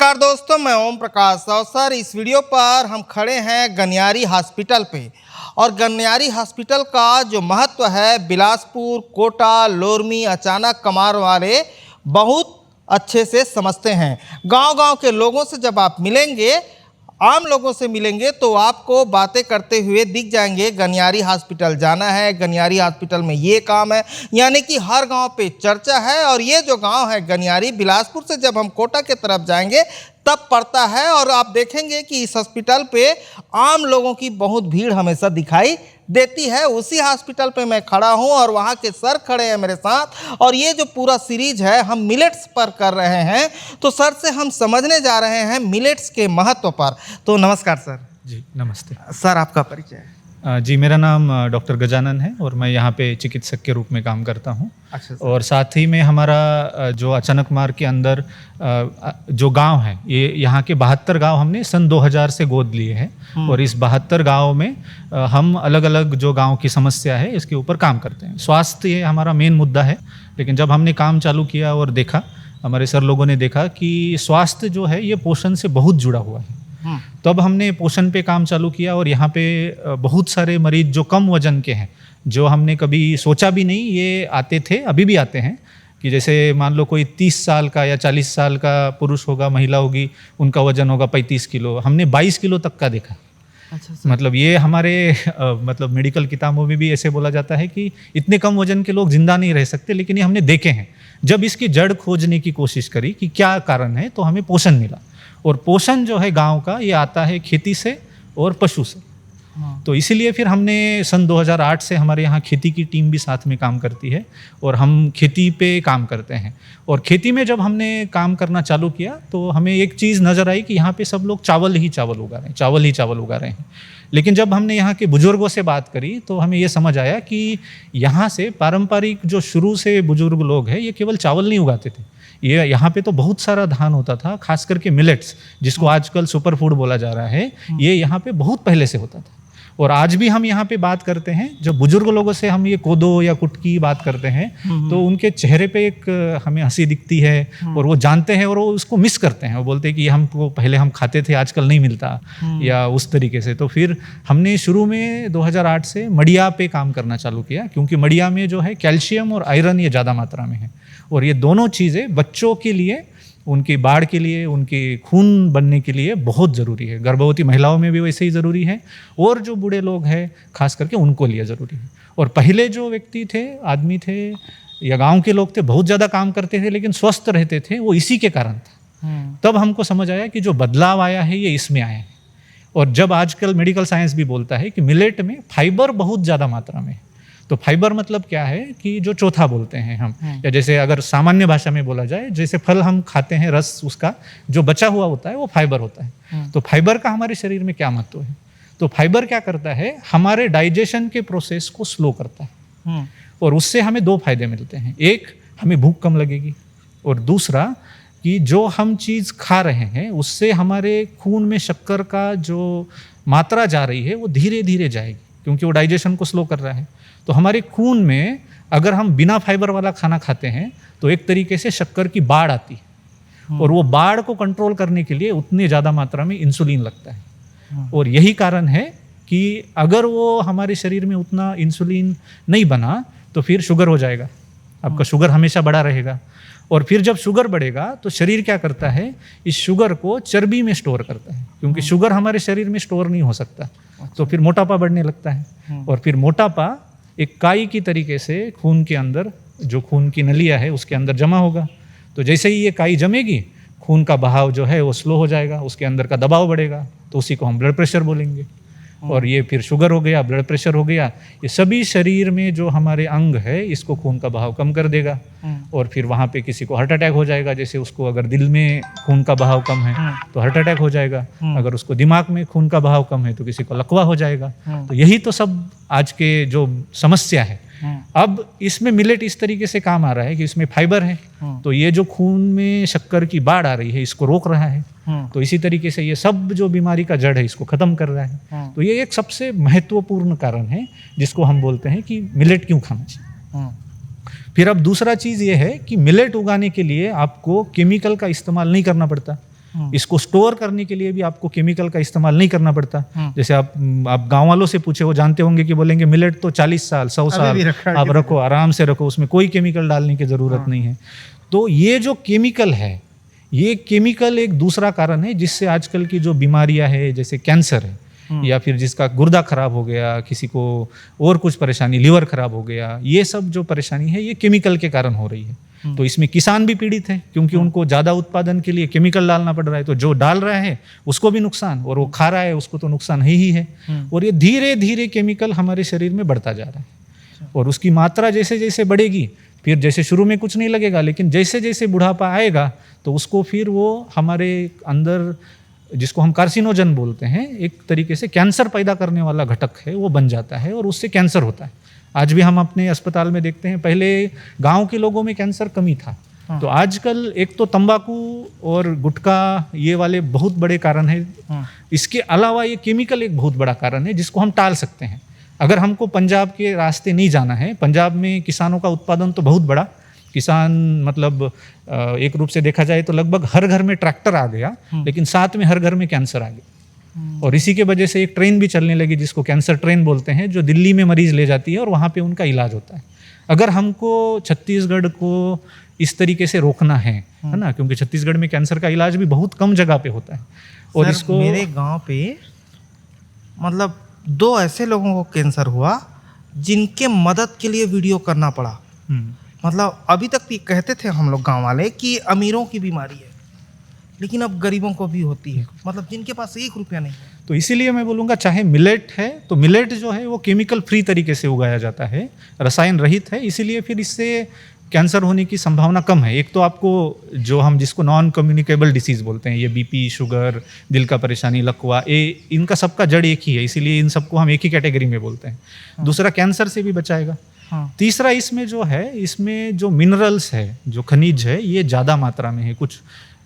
नमस्कार दोस्तों, मैं ओम प्रकाश अवसर। इस वीडियो पर हम खड़े हैं गनियारी हॉस्पिटल पे और गनियारी हॉस्पिटल का जो महत्व है बिलासपुर, कोटा, लोरमी, अचानक, कमार वाले बहुत अच्छे से समझते हैं। गांव-गांव के लोगों से जब आप मिलेंगे, आम लोगों से मिलेंगे तो आपको बातें करते हुए दिख जाएंगे। गनियारी हॉस्पिटल जाना है, गनियारी हॉस्पिटल में ये काम है, यानी कि हर गांव पे चर्चा है। और ये जो गांव है गनियारी, बिलासपुर से जब हम कोटा के तरफ जाएंगे तब पड़ता है और आप देखेंगे कि इस हॉस्पिटल पे आम लोगों की बहुत भीड़ हमेशा दिखाई देती है। उसी हॉस्पिटल पे मैं खड़ा हूं और वहां के सर खड़े हैं मेरे साथ। और ये जो पूरा सीरीज है हम मिलेट्स पर कर रहे हैं, तो सर से हम समझने जा रहे हैं मिलेट्स के महत्व पर। तो नमस्कार सर। जी नमस्ते सर, आपका परिचय है? जी, मेरा नाम डॉक्टर गजानन है और मैं यहाँ पे चिकित्सक के रूप में काम करता हूँ। अच्छा सर। और साथ ही में हमारा जो अचानक मार्ग के अंदर जो गांव है, ये यहाँ के 72 गांव हमने सन 2000 से गोद लिए हैं। और इस 72 गांव में हम अलग अलग जो गांव की समस्या है इसके ऊपर काम करते हैं। स्वास्थ्य ये हमारा मेन मुद्दा है, लेकिन जब हमने काम चालू किया और देखा, हमारे सर लोगों ने देखा कि स्वास्थ्य जो है ये पोषण से बहुत जुड़ा हुआ है, तब हमने पोषण पे काम चालू किया। और यहाँ पे बहुत सारे मरीज जो कम वजन के हैं, जो हमने कभी सोचा भी नहीं, ये आते थे, अभी भी आते हैं। कि जैसे मान लो कोई 30 साल का या 40 साल का पुरुष होगा, महिला होगी, उनका वजन होगा 35 किलो, हमने 22 किलो तक का देखा। अच्छा सर। मतलब ये हमारे मतलब मेडिकल किताबों में भी ऐसे बोला जाता है कि इतने कम वजन के लोग जिंदा नहीं रह सकते, लेकिन ये हमने देखे हैं। जब इसकी जड़ खोजने की कोशिश करी कि क्या कारण है, तो हमें पोषण मिला। और पोषण जो है गांव का, ये आता है खेती से और पशु से। तो इसीलिए फिर हमने सन 2008 से हमारे यहाँ खेती की टीम भी साथ में काम करती है और हम खेती पे काम करते हैं। और खेती में जब हमने काम करना चालू किया तो हमें एक चीज़ नज़र आई कि यहाँ पे सब लोग चावल ही चावल उगा रहे हैं, चावल ही चावल उगा रहे हैं। लेकिन जब हमने यहाँ के बुजुर्गों से बात करी तो हमें ये समझ आया कि यहाँ से पारंपरिक जो शुरू से बुजुर्ग लोग हैं, ये केवल चावल नहीं उगाते थे। ये यहाँ पे तो बहुत सारा धान होता था, खास करके मिलेट्स, जिसको आजकल सुपर फूड बोला जा रहा है, ये यहाँ पे बहुत पहले से होता था। और आज भी हम यहाँ पे बात करते हैं, जब बुजुर्ग लोगों से हम ये कोदो या कुटकी बात करते हैं, तो उनके चेहरे पे एक हमें हंसी दिखती है और वो जानते हैं और वो उसको मिस करते हैं। वो बोलते हैं कि हमको पहले हम खाते थे, आजकल नहीं मिलता, या उस तरीके से। तो फिर हमने शुरू में 2008 से मड़िया पे काम करना चालू किया, क्योंकि मड़िया में जो है कैल्शियम और आयरन ये ज़्यादा मात्रा में है। और ये दोनों चीज़ें बच्चों के लिए, उनकी बाढ़ के लिए, उनके खून बनने के लिए बहुत ज़रूरी है। गर्भवती महिलाओं में भी वैसे ही ज़रूरी है, और जो बूढ़े लोग हैं खास करके उनको लिए ज़रूरी है। और पहले जो व्यक्ति थे, आदमी थे या गांव के लोग थे, बहुत ज़्यादा काम करते थे लेकिन स्वस्थ रहते थे, वो इसी के कारण था। तब हमको समझ आया कि जो बदलाव आया है ये इसमें आया है। और जब आजकल मेडिकल साइंस भी बोलता है कि मिलेट में फाइबर बहुत ज़्यादा मात्रा में है, तो फाइबर मतलब क्या है कि जो चौथा बोलते हैं हम, या जैसे अगर सामान्य भाषा में बोला जाए, जैसे फल हम खाते हैं, रस उसका जो बचा हुआ होता है वो फाइबर होता है। तो फाइबर का हमारे शरीर में क्या महत्व है? तो फाइबर क्या करता है, हमारे डाइजेशन के प्रोसेस को स्लो करता है। और उससे हमें दो फायदे मिलते हैं। एक, हमें भूख कम लगेगी, और दूसरा कि जो हम चीज़ खा रहे हैं उससे हमारे खून में शक्कर का जो मात्रा जा रही है वो धीरे धीरे जाएगी, क्योंकि वो डाइजेशन को स्लो कर रहा है। तो हमारे खून में अगर हम बिना फाइबर वाला खाना खाते हैं तो एक तरीके से शक्कर की बाढ़ आती है, और वो बाढ़ को कंट्रोल करने के लिए उतनी ज़्यादा मात्रा में इंसुलिन लगता है। और यही कारण है कि अगर वो हमारे शरीर में उतना इंसुलिन नहीं बना तो फिर शुगर हो जाएगा, आपका शुगर हमेशा बढ़ा रहेगा। और फिर जब शुगर बढ़ेगा तो शरीर क्या करता है, इस शुगर को चर्बी में स्टोर करता है, क्योंकि शुगर हमारे शरीर में स्टोर नहीं हो सकता। तो फिर मोटापा बढ़ने लगता है, और फिर मोटापा एक काई की तरीके से खून के अंदर, जो खून की नलिया है उसके अंदर जमा होगा। तो जैसे ही ये काई जमेगी, खून का बहाव जो है वो स्लो हो जाएगा, उसके अंदर का दबाव बढ़ेगा, तो उसी को हम ब्लड प्रेशर बोलेंगे। और ये फिर शुगर हो गया, ब्लड प्रेशर हो गया, ये सभी शरीर में जो हमारे अंग है इसको खून का बहाव कम कर देगा। और फिर वहाँ पे किसी को हार्ट अटैक हो जाएगा, जैसे उसको अगर दिल में खून का बहाव कम है तो हार्ट अटैक हो जाएगा, अगर उसको दिमाग में खून का बहाव कम है तो किसी को लकवा हो जाएगा। तो यही तो सब आज के जो समस्या है। अब इसमें मिलेट इस तरीके से काम आ रहा है कि इसमें फाइबर है, तो ये जो खून में शक्कर की बाढ़ आ रही है इसको रोक रहा है। तो इसी तरीके से ये सब जो बीमारी का जड़ है इसको खत्म कर रहा है। तो ये एक सबसे महत्वपूर्ण कारण है जिसको हम बोलते हैं कि मिलेट क्यों खाना चाहिए। फिर अब दूसरा चीज़ ये है कि मिलेट उगाने के लिए आपको केमिकल का इस्तेमाल नहीं करना पड़ता। इसको स्टोर करने के लिए भी आपको केमिकल का इस्तेमाल नहीं करना पड़ता। जैसे आप गांव वालों से पूछे, वो जानते होंगे कि बोलेंगे मिलेट तो 40 साल 100 साल आप रखो, आराम से रखो, उसमें कोई केमिकल डालने की ज़रूरत नहीं है। तो ये जो केमिकल है, ये केमिकल एक दूसरा कारण है जिससे आजकल की जो बीमारियां है, जैसे कैंसर है या फिर जिसका गुर्दा खराब हो गया, किसी को और कुछ परेशानी, लीवर खराब हो गया, ये सब जो परेशानी है ये केमिकल के कारण हो रही है। तो इसमें किसान भी पीड़ित है क्योंकि उनको ज़्यादा उत्पादन के लिए केमिकल डालना पड़ रहा है, तो जो डाल रहा है उसको भी नुकसान और वो खा रहा है उसको तो नुकसान ही है। और ये धीरे धीरे केमिकल हमारे शरीर में बढ़ता जा रहा है और उसकी मात्रा जैसे जैसे बढ़ेगी, फिर जैसे शुरू में कुछ नहीं लगेगा, लेकिन जैसे जैसे बुढ़ापा आएगा तो उसको फिर वो हमारे अंदर, जिसको हम कार्सिनोजन बोलते हैं, एक तरीके से कैंसर पैदा करने वाला घटक है, वो बन जाता है और उससे कैंसर होता है। आज भी हम अपने अस्पताल में देखते हैं, पहले गांव के लोगों में कैंसर कमी था। तो आजकल एक तो तंबाकू और गुटखा ये वाले बहुत बड़े कारण हैं। इसके अलावा ये केमिकल एक बहुत बड़ा कारण है जिसको हम टाल सकते हैं। अगर हमको पंजाब के रास्ते नहीं जाना है, पंजाब में किसानों का उत्पादन तो बहुत बड़ा, किसान मतलब एक रूप से देखा जाए तो लगभग हर घर में ट्रैक्टर आ गया, लेकिन साथ में हर घर में कैंसर आ गया। और इसी के वजह से एक ट्रेन भी चलने लगी जिसको कैंसर ट्रेन बोलते हैं, जो दिल्ली में मरीज ले जाती है और वहाँ पे उनका इलाज होता है। अगर हमको छत्तीसगढ़ को इस तरीके से रोकना है ना, क्योंकि छत्तीसगढ़ में कैंसर का इलाज भी बहुत कम जगह पे होता है। और इसको मेरे गाँव पे मतलब 2 ऐसे लोगों को कैंसर हुआ जिनके मदद के लिए वीडियो करना पड़ा। मतलब अभी तक भी कहते थे हम लोग गांव वाले कि अमीरों की बीमारी है, लेकिन अब गरीबों को भी होती है, मतलब जिनके पास 1 रुपया नहीं है। तो इसीलिए मैं बोलूँगा, चाहे मिलेट है तो मिलेट जो है वो केमिकल फ्री तरीके से उगाया जाता है, रसायन रहित है, इसीलिए फिर इससे कैंसर होने की संभावना कम है। एक तो आपको जो हम जिसको नॉन कम्युनिकेबल डिसीज बोलते हैं, ये बीपी, शुगर, दिल का परेशानी, लकवा, ये इनका सबका जड़ एक ही है, इसीलिए इन सबको हम एक ही कैटेगरी में बोलते हैं। दूसरा, कैंसर से भी बचाएगा। तीसरा, इसमें जो है, इसमें जो मिनरल्स है, जो खनिज है, ये ज़्यादा मात्रा में है। कुछ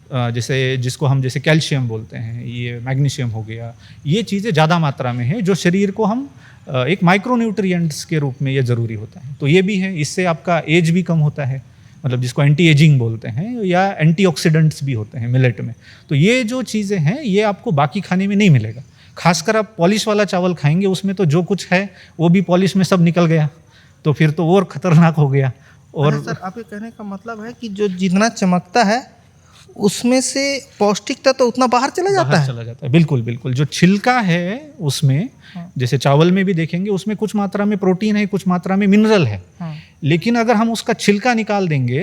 जैसे जिसको हम जैसे कैल्शियम बोलते हैं, ये मैग्नीशियम हो गया, ये चीज़ें ज़्यादा मात्रा में है जो शरीर को हम एक माइक्रोन्यूट्रिएंट्स के रूप में ये ज़रूरी होता है। तो ये भी है, इससे आपका एज भी कम होता है, मतलब जिसको एंटी एजिंग बोलते हैं, या एंटीऑक्सीडेंट्स भी होते हैं मिलेट में। तो ये जो चीज़ें हैं ये आपको बाकी खाने में नहीं मिलेगा। खासकर आप पॉलिश वाला चावल खाएंगे, उसमें तो जो कुछ है वो भी पॉलिश में सब निकल गया, तो फिर तो और ख़तरनाक हो गया। और सर, आपके कहने का मतलब है कि जो जितना चमकता है उसमें से पौष्टिकता तो उतना बाहर चला जाता है। बिल्कुल बिल्कुल। जो छिलका है उसमें, जैसे चावल में भी देखेंगे, उसमें कुछ मात्रा में प्रोटीन है, कुछ मात्रा में मिनरल है, लेकिन अगर हम उसका छिलका निकाल देंगे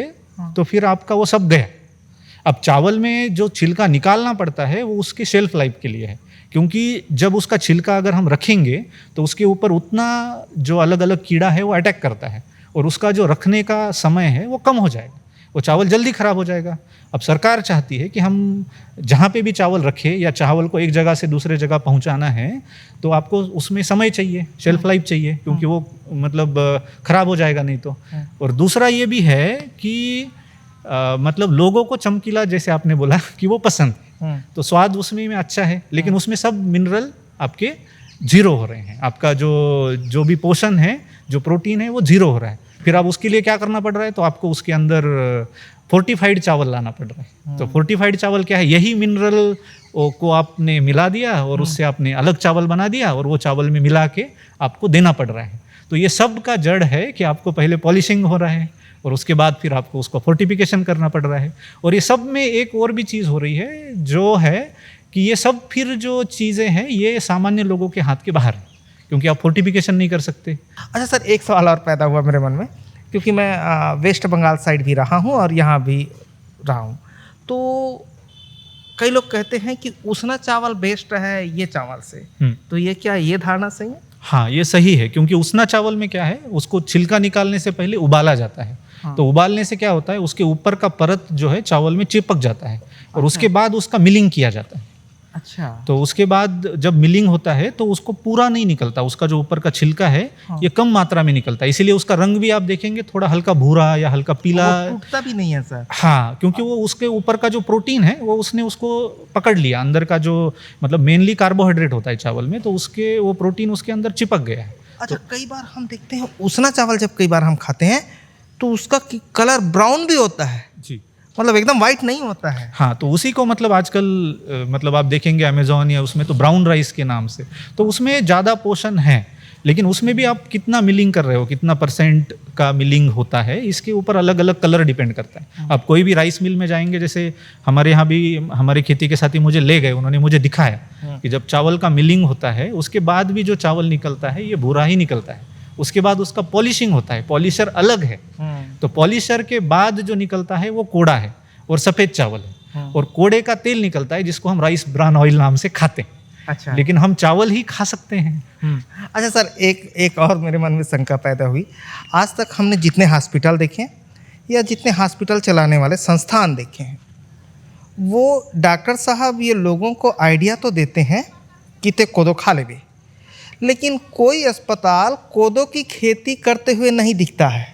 तो फिर आपका वो सब गया। अब चावल में जो छिलका निकालना पड़ता है वो उसके शेल्फ लाइफ के लिए है, क्योंकि जब उसका छिलका अगर हम रखेंगे तो उसके ऊपर उतना जो अलग अलग कीड़ा है वो अटैक करता है और उसका जो रखने का समय है वो कम हो जाएगा, वो चावल जल्दी खराब हो जाएगा। अब सरकार चाहती है कि हम जहाँ पे भी चावल रखें या चावल को एक जगह से दूसरे जगह पहुँचाना है तो आपको उसमें समय चाहिए, शेल्फ लाइफ चाहिए, क्योंकि वो मतलब खराब हो जाएगा नहीं तो। और दूसरा ये भी है कि मतलब लोगों को चमकीला, जैसे आपने बोला कि वो पसंद है, तो स्वाद उसमें में अच्छा है, लेकिन उसमें सब मिनरल आपके जीरो हो रहे हैं। आपका जो भी पोषण है, जो प्रोटीन है, वो जीरो हो रहा है। फिर अब उसके लिए क्या करना पड़ रहा है, तो आपको उसके अंदर फोर्टिफाइड चावल लाना पड़ रहा है। तो फोर्टिफाइड चावल क्या है, यही मिनरल को आपने मिला दिया और उससे आपने अलग चावल बना दिया और वो चावल में मिला के आपको देना पड़ रहा है। तो ये सब का जड़ है कि आपको पहले पॉलिशिंग हो रहा है और उसके बाद फिर आपको उसको फोर्टिफिकेशन करना पड़ रहा है। और ये सब में एक और भी चीज़ हो रही है, जो है कि ये सब फिर जो चीज़ें हैं ये सामान्य लोगों के हाथ के बाहर है, क्योंकि आप फोर्टिफिकेशन नहीं कर सकते। अच्छा सर, एक सवाल और पैदा हुआ मेरे मन में, क्योंकि मैं वेस्ट बंगाल साइड भी रहा हूँ और यहाँ भी रहा हूँ, तो कई लोग कहते हैं कि उसना चावल बेस्ट है ये चावल से, तो ये क्या, ये धारणा सही है? हाँ, ये सही है, क्योंकि उसना चावल में क्या है, उसको छिलका निकालने से पहले उबाला जाता है। तो उबालने से क्या होता है, उसके ऊपर का परत जो है चावल में चिपक जाता है और उसके बाद उसका मिलिंग किया जाता है। अच्छा। तो उसके बाद जब मिलिंग होता है तो उसको पूरा नहीं निकलता, उसका जो ऊपर का छिलका है ये कम मात्रा में निकलता है, इसीलिए उसका रंग भी आप देखेंगे थोड़ा हल्का भूरा या हल्का पीला, टूटता भी नहीं है सर। हाँ, क्योंकि वो उसके ऊपर का जो प्रोटीन है वो उसने उसको पकड़ लिया, अंदर का जो मतलब मेनली कार्बोहाइड्रेट होता है चावल में, तो उसके वो प्रोटीन उसके अंदर चिपक गया है। अच्छा, कई बार हम देखते हैं उसना चावल जब कई बार हम खाते हैं तो उसका कलर ब्राउन भी होता है जी। मतलब एकदम वाइट नहीं होता है। हाँ, तो उसी को मतलब आजकल मतलब आप देखेंगे अमेज़न या उसमें तो ब्राउन राइस के नाम से, तो उसमें ज़्यादा पोषण है, लेकिन उसमें भी आप कितना मिलिंग कर रहे हो, कितना परसेंट का मिलिंग होता है, इसके ऊपर अलग अलग कलर डिपेंड करता है। आप कोई भी राइस मिल में जाएंगे, जैसे हमारे यहाँ भी हमारे खेती के साथी मुझे ले गए, उन्होंने मुझे दिखाया कि जब चावल का मिलिंग होता है उसके बाद भी जो चावल निकलता है ये भूरा ही निकलता है। उसके बाद उसका पॉलिशिंग होता है, पॉलिशर अलग है, तो पॉलिशर के बाद जो निकलता है वो कोड़ा है और सफ़ेद चावल है, और कोड़े का तेल निकलता है जिसको हम राइस ब्रान ऑयल नाम से खाते हैं। अच्छा, लेकिन हम चावल ही खा सकते हैं। अच्छा सर, एक और मेरे मन में शंका पैदा हुई। आज तक हमने जितने हॉस्पिटल देखे हैं या जितने हॉस्पिटल चलाने वाले संस्थान देखे हैं, वो डॉक्टर साहब ये लोगों को आइडिया तो देते हैं कि ते कोदो खा ले भी, लेकिन कोई अस्पताल कोदो की खेती करते हुए नहीं दिखता है,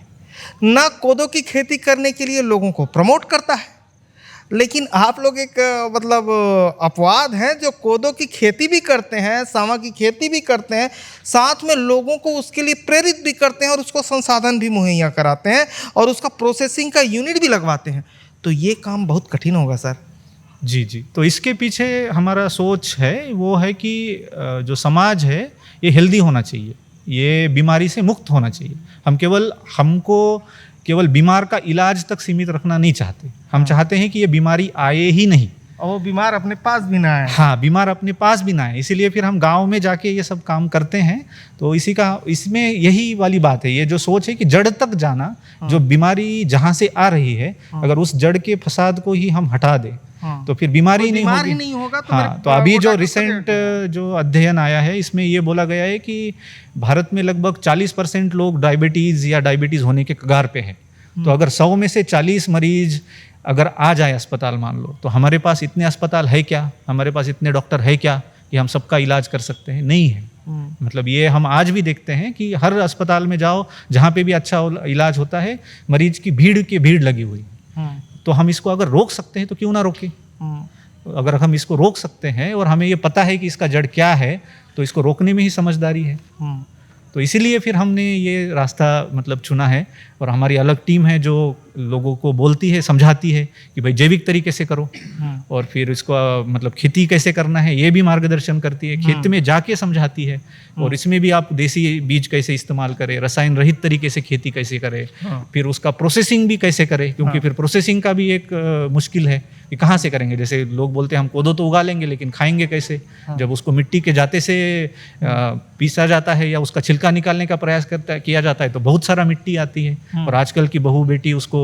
ना कोदो की खेती करने के लिए लोगों को प्रमोट करता है। लेकिन आप लोग एक मतलब अपवाद हैं जो कोदो की खेती भी करते हैं, सावा की खेती भी करते हैं, साथ में लोगों को उसके लिए प्रेरित भी करते हैं और उसको संसाधन भी मुहैया कराते हैं और उसका प्रोसेसिंग का यूनिट भी लगवाते हैं। तो ये काम बहुत कठिन होगा सर। जी जी, तो इसके पीछे हमारा सोच है वो है कि जो समाज है ये हेल्दी होना चाहिए, ये बीमारी से मुक्त होना चाहिए। हमको केवल बीमार का इलाज तक सीमित रखना नहीं चाहते, हम चाहते हैं कि ये बीमारी आए ही नहीं, और वो बीमार अपने पास भी ना आए। हाँ, बीमार अपने पास भी ना आए, इसीलिए फिर हम गांव में जाके ये सब काम करते हैं। तो इसमें यही वाली बात है, ये जो सोच है कि जड़ तक जाना, जो बीमारी जहाँ से आ रही है, अगर उस जड़ के फसाद को ही हम हटा दें तो फिर बीमारी नहीं होगी। तो हाँ, तो अभी जो रिसेंट जो अध्ययन आया है इसमें ये बोला गया है कि भारत में लगभग 40% लोग डायबिटीज़ होने के कगार पे हैं। तो अगर 100 में से 40 मरीज अगर आ जाए अस्पताल, मान लो, तो हमारे पास इतने अस्पताल है क्या, हमारे पास इतने डॉक्टर है क्या कि हम सबका इलाज कर सकते हैं? नहीं है। मतलब ये हम आज भी देखते हैं कि हर अस्पताल में जाओ, जहाँ पे भी अच्छा इलाज होता है, मरीज की भीड़ लगी हुई। तो हम इसको अगर रोक सकते हैं तो क्यों ना रोकें। अगर हम इसको रोक सकते हैं और हमें ये पता है कि इसका जड़ क्या है, तो इसको रोकने में ही समझदारी है। तो इसीलिए फिर हमने ये रास्ता मतलब चुना है, और हमारी अलग टीम है जो लोगों को बोलती है, समझाती है कि भाई जैविक तरीके से करो, और फिर इसको मतलब खेती कैसे करना है ये भी मार्गदर्शन करती है, खेत में जाके समझाती है, और इसमें भी आप देसी बीज कैसे इस्तेमाल करें, रसायन रहित तरीके से खेती कैसे करें, फिर उसका प्रोसेसिंग भी कैसे करें, क्योंकि फिर प्रोसेसिंग का भी एक मुश्किल है कि कहाँ से करेंगे। जैसे लोग बोलते हैं हम कोदो तो उगा लेंगे, लेकिन खाएंगे कैसे? जब उसको मिट्टी के जाते से पीसा जाता है या उसका छिलका निकालने का प्रयास किया जाता है तो बहुत सारा मिट्टी आती है, और आजकल की बहू बेटी उसको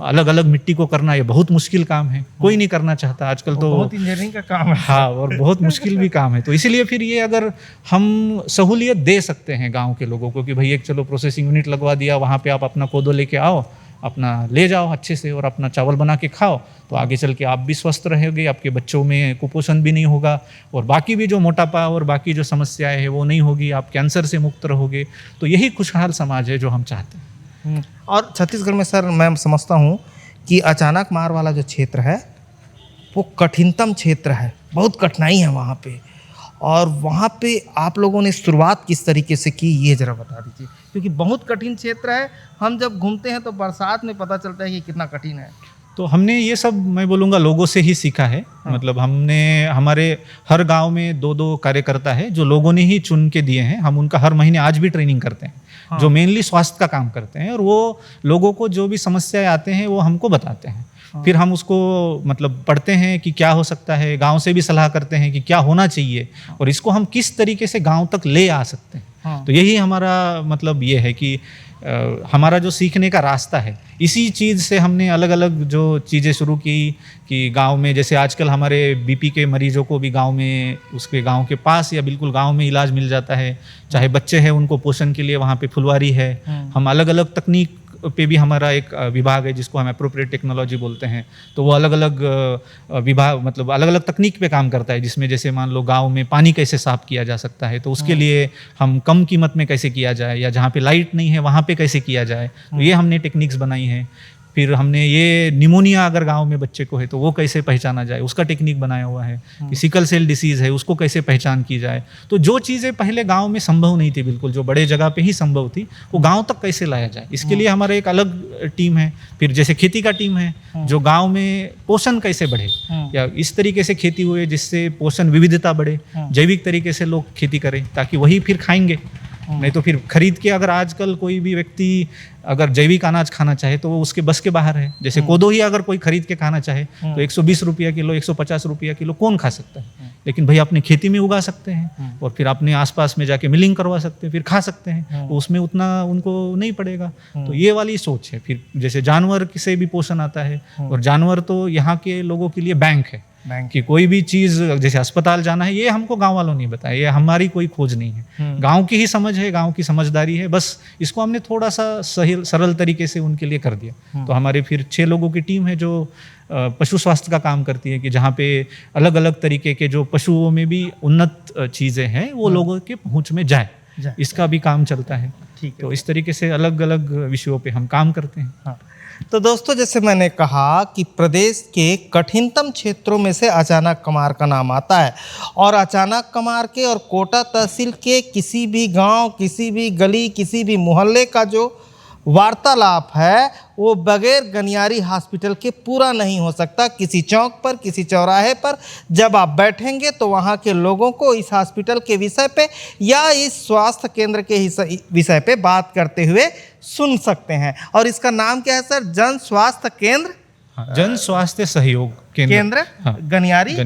अलग अलग मिट्टी को करना ये बहुत मुश्किल काम है, कोई नहीं करना चाहता आजकल, तो बहुत इंजीनियरिंग का काम है। हाँ, और बहुत मुश्किल भी काम है। तो इसीलिए फिर ये अगर हम सहूलियत दे सकते हैं गांव के लोगों को कि भाई एक चलो प्रोसेसिंग यूनिट लगवा दिया, वहाँ पे आप अपना कोदो लेके आओ, अपना ले जाओ अच्छे से और अपना चावल बना के खाओ, तो आगे चल के आप भी स्वस्थ रहोगे, आपके बच्चों में कुपोषण भी नहीं होगा, और बाकी भी जो मोटापा और बाकी जो समस्याएं हैं वो नहीं होगी, आप कैंसर से मुक्त रहोगे। तो यही खुशहाल समाज है जो हम चाहते हैं। और छत्तीसगढ़ में सर मैं समझता हूँ कि अचानक मार वाला जो क्षेत्र है वो कठिनतम क्षेत्र है, बहुत कठिनाई है वहाँ पे, और वहाँ पे आप लोगों ने शुरुआत किस तरीके से की ये ज़रा बता दीजिए, क्योंकि बहुत कठिन क्षेत्र है। हम जब घूमते हैं तो बरसात में पता चलता है कि कितना कठिन है। तो हमने ये सब मैं बोलूँगा लोगों से ही सीखा है। मतलब हमने हमारे हर गांव में 2-2 कार्यकर्ता है जो लोगों ने ही चुन के दिए हैं, हम उनका हर महीने आज भी ट्रेनिंग करते हैं, जो मेनली स्वास्थ्य का काम करते हैं, और वो लोगों को जो भी समस्याएं आते हैं वो हमको बताते हैं। फिर हम उसको मतलब पढ़ते हैं कि क्या हो सकता है, गांव से भी सलाह करते हैं कि क्या होना चाहिए और इसको हम किस तरीके से गांव तक ले आ सकते हैं। तो यही हमारा मतलब ये है कि हमारा जो सीखने का रास्ता है, इसी चीज़ से हमने अलग अलग जो चीज़ें शुरू की कि गांव में जैसे आजकल हमारे बीपी के मरीजों को भी गांव में उसके गांव के पास या बिल्कुल गांव में इलाज मिल जाता है। चाहे बच्चे हैं उनको पोषण के लिए वहाँ पे फुलवारी है। हम अलग अलग तकनीक पे भी हमारा एक विभाग है जिसको हम एप्रोप्रिएट टेक्नोलॉजी बोलते हैं। तो वो अलग अलग विभाग मतलब अलग अलग तकनीक पे काम करता है, जिसमें जैसे मान लो गांव में पानी कैसे साफ किया जा सकता है तो उसके लिए हम कम कीमत में कैसे किया जाए, या जहाँ पे लाइट नहीं है वहाँ पे कैसे किया जाए, तो ये हमने टेक्निक्स बनाई हैं। फिर हमने ये निमोनिया अगर गांव में बच्चे को है तो वो कैसे पहचाना जाए, उसका टेक्निक बनाया हुआ है कि सिकल सेल डिसीज़ है उसको कैसे पहचान की जाए। तो जो चीज़ें पहले गांव में संभव नहीं थी, बिल्कुल जो बड़े जगह पे ही संभव थी, वो गांव तक कैसे लाया जाए, इसके लिए हमारा एक अलग टीम है। फिर जैसे खेती का टीम है जो गांव में पोषण कैसे बढ़े या इस तरीके से खेती हुए जिससे पोषण विविधता बढ़े, जैविक तरीके से लोग खेती करें ताकि वही फिर खाएंगे। नहीं तो फिर खरीद के अगर आजकल कोई भी व्यक्ति अगर जैविक अनाज खाना चाहे तो वो उसके बस के बाहर है। जैसे कोदो ही अगर कोई खरीद के खाना चाहे तो 120 रुपया किलो, 150 रुपया किलो कौन खा सकता है। लेकिन भाई अपने खेती में उगा सकते हैं और फिर अपने आसपास में जाके मिलिंग करवा सकते हैं, फिर खा सकते हैं, तो उसमें उतना उनको नहीं पड़ेगा। तो ये वाली सोच है। फिर जैसे जानवर से भी पोषण आता है और जानवर तो यहाँ के लोगों के लिए बैंक है कि कोई भी चीज़ जैसे अस्पताल जाना है ये हमको गांव वालों नहीं बताया, ये हमारी कोई खोज नहीं है, गांव की ही समझ है, गांव की समझदारी है, बस इसको हमने थोड़ा सा सही सरल तरीके से उनके लिए कर दिया। तो हमारे फिर 6 लोगों की टीम है जो पशु स्वास्थ्य का काम करती है कि जहाँ पे अलग अलग तरीके के जो पशुओं में भी उन्नत चीज़ें हैं वो लोगों के पहुँच में जाए, इसका भी काम चलता है। तो इस तरीके से अलग अलग विषयों पे हम काम करते हैं। तो दोस्तों जैसे मैंने कहा कि प्रदेश के कठिनतम क्षेत्रों में से अचानक कमार का नाम आता है और अचानक कमार के और कोटा तहसील के किसी भी गांव, किसी भी गली, किसी भी मोहल्ले का जो वार्तालाप है वो बगैर गनियारी हॉस्पिटल के पूरा नहीं हो सकता। किसी चौक पर, किसी चौराहे पर जब आप बैठेंगे तो वहाँ के लोगों को इस हॉस्पिटल के विषय पे या इस स्वास्थ्य केंद्र के विषय पे बात करते हुए सुन सकते हैं। और इसका नाम क्या है सर? जन स्वास्थ्य केंद्र, जन स्वास्थ्य सहयोग केंद्र गनियारी,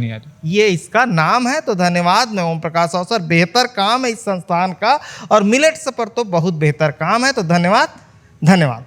ये इसका नाम है। तो धन्यवाद। मैं ओम प्रकाश अवसर। बेहतर काम है इस संस्थान का और मिलेट्स पर तो बहुत बेहतर काम है। तो धन्यवाद।